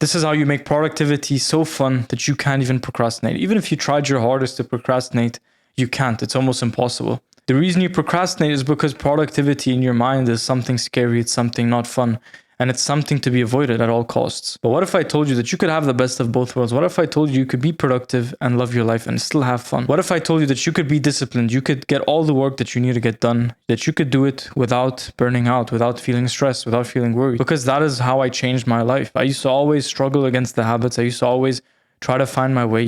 This is how you make productivity so fun that you can't even procrastinate. Even if you tried your hardest to procrastinate, you can't. It's almost impossible. The reason you procrastinate is because productivity in your mind is something scary, it's something not fun, and it's something to be avoided at all costs. But what if I told you that you could have the best of both worlds? What if I told you could be productive and love your life and still have fun? What if I told you that you could be disciplined, you could get all the work that you need to get done, that you could do it without burning out, without feeling stressed, without feeling worried? Because that is how I changed my life. I used to always struggle against the habits. I used to always try to find my way,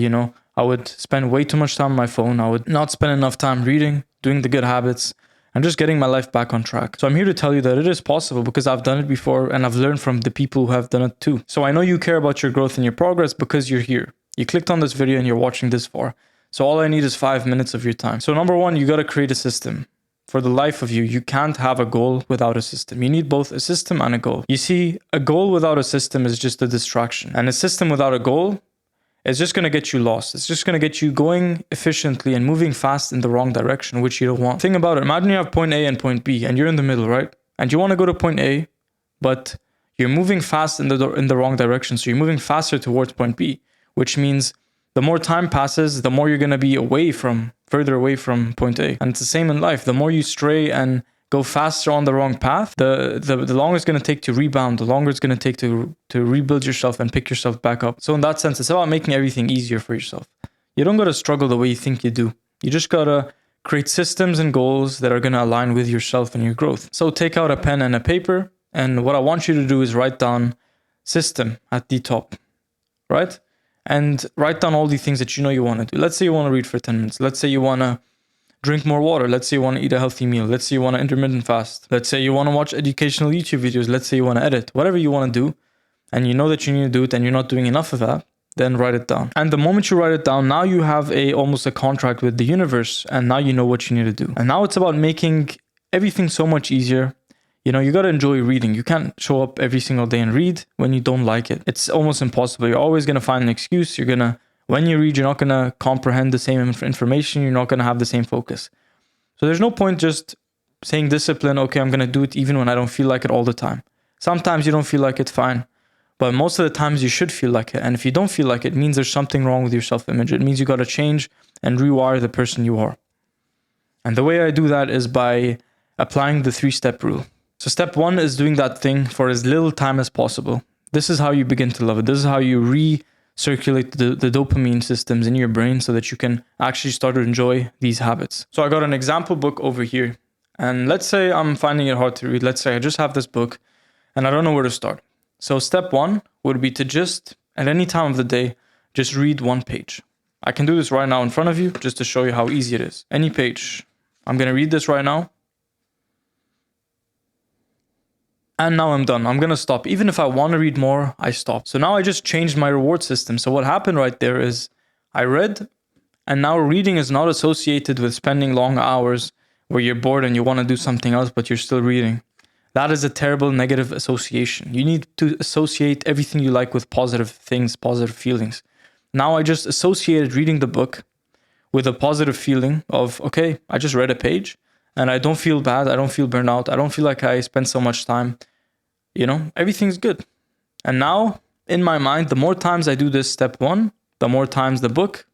I would spend way too much time on my phone. I would not spend enough time reading, doing the good habits, and just getting my life back on track. So I'm here to tell you that it is possible because I've done it before and I've learned from the people who have done it too. So I know you care about your growth and your progress because you're here. You clicked on this video and you're watching this far. So all I need is 5 minutes of your time. So number one, you got to create a system. For the life of you, you can't have a goal without a system. You need both a system and a goal. You see, a goal without a system is just a distraction. And a system without a goal is just going to get you lost. It's just going to get you going efficiently and moving fast in the wrong direction, which you don't want. Think about it. Imagine you have point A and point B and you're in the middle, right? And you want to go to point A, but you're moving fast in the wrong direction. So you're moving faster towards point B, which means the more time passes, the more you're going to be further away from point A. And it's the same in life. The more you stray and go faster on the wrong path, the longer it's going to take to rebound, the longer it's going to take to rebuild yourself and pick yourself back up. So in that sense, it's about making everything easier for yourself. You don't got to struggle the way you think you do. You just got to create systems and goals that are going to align with yourself and your growth. So take out a pen and a paper. And what I want you to do is write down system at the top, right? And write down all the things that you know you want to do. Let's say you want to read for 10 minutes. Let's say you want to drink more water. Let's say you want to eat a healthy meal. Let's say you want to intermittent fast. Let's say you want to watch educational YouTube videos. Let's say you want to edit. Whatever you want to do, and you know that you need to do it and you're not doing enough of that, then write it down. And the moment you write it down, now you have almost a contract with the universe, and now you know what you need to do. And now it's about making everything so much easier. You got to enjoy reading. You can't show up every single day and read when you don't like it. It's almost impossible. You're always going to find an excuse. When you read, you're not going to comprehend the same information. You're not going to have the same focus. So there's no point just saying discipline, okay, I'm going to do it even when I don't feel like it all the time. Sometimes you don't feel like it, fine. But most of the times you should feel like it. And if you don't feel like it, it means there's something wrong with your self-image. It means you got to change and rewire the person you are. And the way I do that is by applying the 3-step rule. So step 1 is doing that thing for as little time as possible. This is how you begin to love it. This is how you recirculate the dopamine systems in your brain so that you can actually start to enjoy these habits. So I got an example book over here. And let's say I'm finding it hard to read. Let's say I just have this book and I don't know where to start. So step 1 would be to just, at any time of the day, just read 1 page. I can do this right now in front of you just to show you how easy it is. Any page. I'm going to read this right now. And now I'm done. I'm going to stop. Even if I want to read more, I stop. So now I just changed my reward system. So what happened right there is I read, and now reading is not associated with spending long hours where you're bored and you want to do something else, but you're still reading. That is a terrible negative association. You need to associate everything you like with positive things, positive feelings. Now I just associated reading the book with a positive feeling of, okay, I just read a page and I don't feel bad. I don't feel burnt out. I don't feel like I spent so much time. Everything's good. And now in my mind, the more times I do this step 1, the more times the book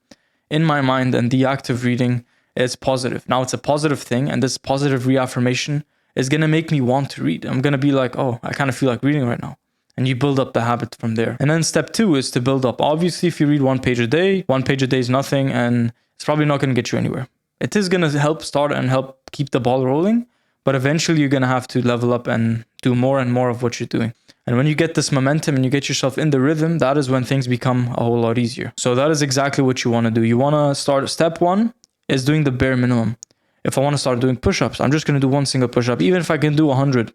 in my mind and the act of reading is positive. Now it's a positive thing, and this positive reaffirmation is going to make me want to read. I'm going to be like, oh, I kind of feel like reading right now. And you build up the habit from there. And then step 2 is to build up. Obviously, if you read 1 page a day, 1 page a day is nothing, and it's probably not going to get you anywhere. It is going to help start and help keep the ball rolling, but eventually you're going to have to level up and do more and more of what you're doing. And when you get this momentum and you get yourself in the rhythm, that is when things become a whole lot easier. So that is exactly what you want to do. You want to start, step 1 is doing the bare minimum. If I want to start doing push-ups, I'm just going to do 1 single push-up. Even if I can do 100,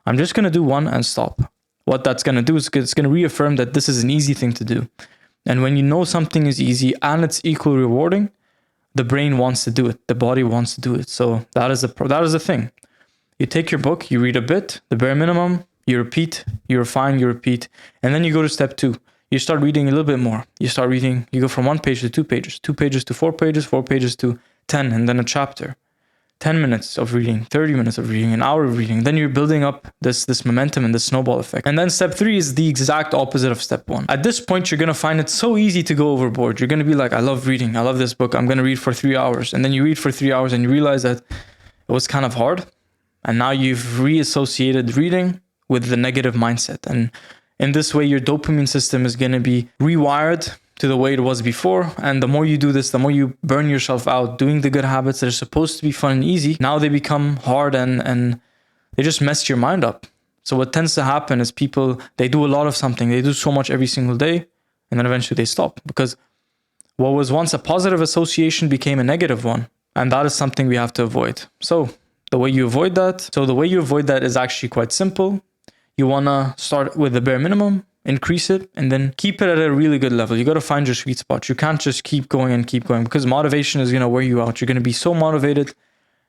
I'm just going to do 1 and stop. What that's going to do is it's going to reaffirm that this is an easy thing to do. And when you know something is easy and it's equally rewarding, the brain wants to do it. The body wants to do it. So that is the thing. You take your book, you read a bit, the bare minimum, you repeat, you refine, you repeat. And then you go to step 2. You start reading a little bit more. You start reading, you go from 1 page to 2 pages, 2 pages to 4 pages, 4 pages to 10, and then a chapter. 10 minutes of reading, 30 minutes of reading, an hour of reading. Then you're building up this momentum and this snowball effect. And then step 3 is the exact opposite of step 1. At this point, you're going to find it so easy to go overboard. You're going to be like, I love reading. I love this book. I'm going to read for 3 hours. And then you read for 3 hours and you realize that it was kind of hard. And now you've reassociated reading with the negative mindset. And in this way, your dopamine system is going to be rewired to the way it was before. And the more you do this, the more you burn yourself out doing the good habits that are supposed to be fun and easy. Now they become hard and they just mess your mind up. So what tends to happen is people, they do a lot of something. They do so much every single day, and then eventually they stop, because what was once a positive association became a negative one. And that is something we have to avoid. So the way you avoid that is actually quite simple. You want to start with the bare minimum, increase it, and then keep it at a really good level. You got to find your sweet spot. You can't just keep going, because motivation is going to wear you out. You're going to be so motivated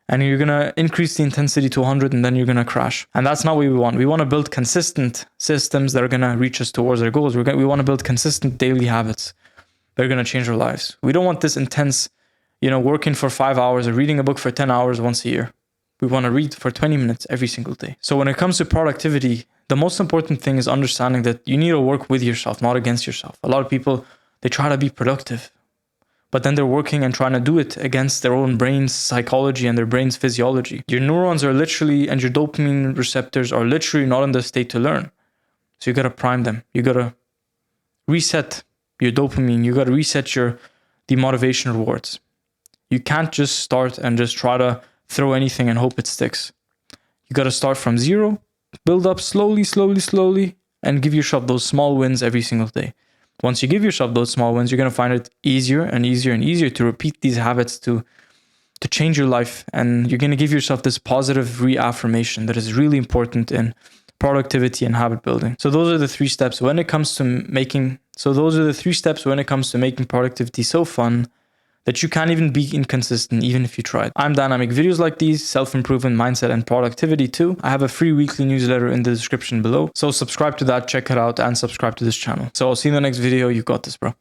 and you're going to increase the intensity to 100 and then you're going to crash. And that's not what we want. We want to build consistent systems that are going to reach us towards our goals. We want to build consistent daily habits that are going to change our lives. We don't want this intense, working for 5 hours or reading a book for 10 hours once a year. We want to read for 20 minutes every single day. So when it comes to productivity, the most important thing is understanding that you need to work with yourself, not against yourself. A lot of people, they try to be productive, but then they're working and trying to do it against their own brain's psychology and their brain's physiology. Your neurons are literally, and your dopamine receptors are literally not in the state to learn. So you got to prime them. You got to reset your dopamine. You got to reset the motivation rewards. You can't just start and just try to throw anything and hope it sticks. You got to start from zero, build up slowly, and give yourself those small wins every single day. Once you give yourself those small wins, you're going to find it easier and easier to repeat these habits to change your life. And you're going to give yourself this positive reaffirmation that is really important in productivity and habit building. So those are the 3 steps when it comes to making productivity so fun that you can't even be inconsistent even if you tried. I'm dynamic. Videos like these, self-improvement, mindset, and productivity too. I have a free weekly newsletter in the description below. So subscribe to that, check it out, and subscribe to this channel. So I'll see you in the next video. You got this, bro.